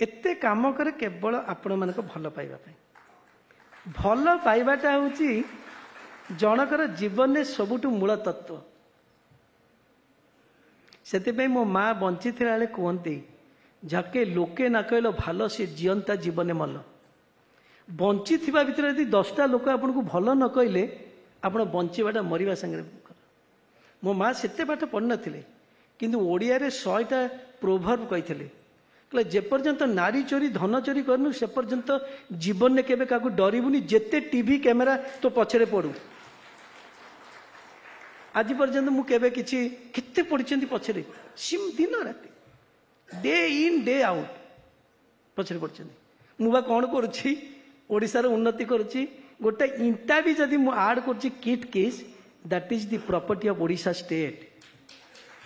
एते काम करे केवल आपण मान भल पाइबा भल पाइबाटा हूँ जनकर जीवन में सबुठ मूल तत्व से मो माँ बंची बेले कहते झके लोके न कहल भल से जीवंता जीवन मल बंची भितर यदि 10टा लोक आपन को भल न कहले आप बंचवाटा मरवा संगे मो माँ से पाठ पढ़ नथिले किंतु ओडिया रे 100टा प्रोभर्ब कही जेपर्यंत नारी चोरी धन चोरी करनु से पर्यंत जीवन में केबे काकू डरबुनी जेते टीवी कैमेरा तो पछरे पड़ू आज पर्यंत मु केबे किछि केते पढ़ी पछरे सिम दिन राति डे इन डे आउट पछरे पढ़ी मुबा कौन करुछि ओडिसार उन्नति करुछि गोटे इंटा भी जदि मु ऐड करुछि KIIT KISS that is the property of Odisha state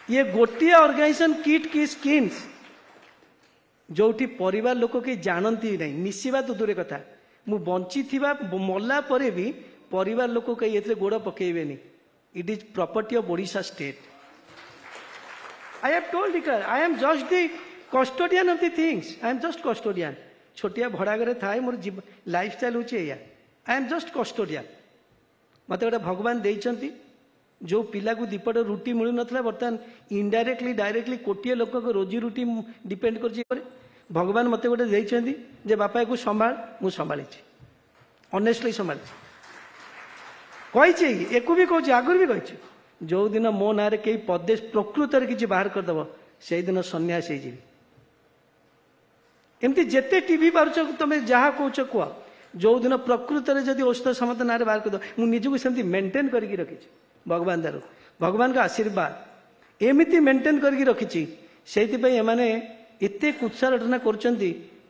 ये गोटे ऑर्गेनाइजेशन किट केस स्कीम्स जोठी परिवार लोक के जानती नहीं मिसिबा तो दूर कथा मु बंची थिबा मल्ला परे भी परिवार लोक कहीं एथरे गोड़ पकेबेनी it is property of Odisha state I have told it I am just the custodian of the things I am just custodian छोटिया भड़ा घरे थाए मोर लाइफ स्टाइल होची एया आई एम जस्ट कस्टोडियन मत गोटे भगवान देइचंती जो पिला को दीपट रुटी मिलू ना बर्तमान इनडायरेक्टली डायरेक्टली कोटिए लोक रोजी रुटी डिपेंड कर भगवान मत गोटे देइचंती जे बापा को संभाल मु संभाली ऑनेस्टली संभाली कही एक भी कहूँ आगुरी भी कही जो दिन मो ना कई पदे प्रकृत किसी बाहर करदेव से दिन सन्यास हो एमती जिते टीवी पार्छ तुम जहाँ कौच कह जो दिन प्रकृत जदि औषध समत ना बाहर करदेव मुझे सेमती मेंटेन करके रखी भगवान दारू भगवान का आशीर्वाद एमती मेंटेन करके रखी से एते कुत्सारटना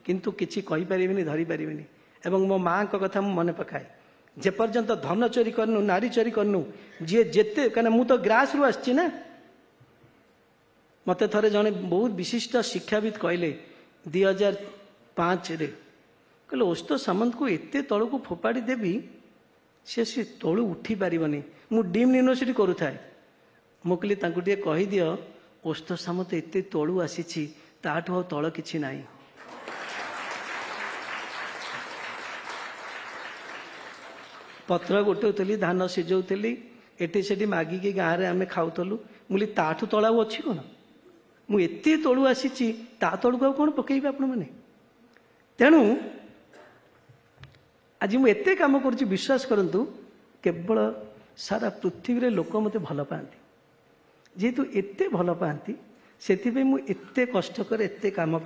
किंतु किसी कहीपरि धरी पारि एवं मो माँ का कथा मन पकाए जेपर्यंत धन चोरी करनु नारी चोरी करनु जी जेते कहीं मु तो ग्रास रु आसी ना मत थे जड़े बहुत विशिष्ट शिक्षाविद कहले 2005 रे कहले औषध सामंत को एते तल को फोपाड़ी देवी सी तलु उठी पारनी मु डीम यूनिवर्सिटी करुए मु कहली कहीदि औषध सामंत एते तलु आसी ताठू तल किछि नाही पत्र गोटौली धान सिझौली एटी सेठी मागिकी गाँव में आम खाऊलु मुझे ताठू तला अच्छी कौन मुझे तलु आसी ता तलू आ कौन पकईबे आपण मैंने तेणु आज मुझे कम कर विश्वास करंतु केवल सारा पृथ्वी रे लोक मते भल पाती जेहेतु एते भल पाती से मुझे कष्ट करे एते काम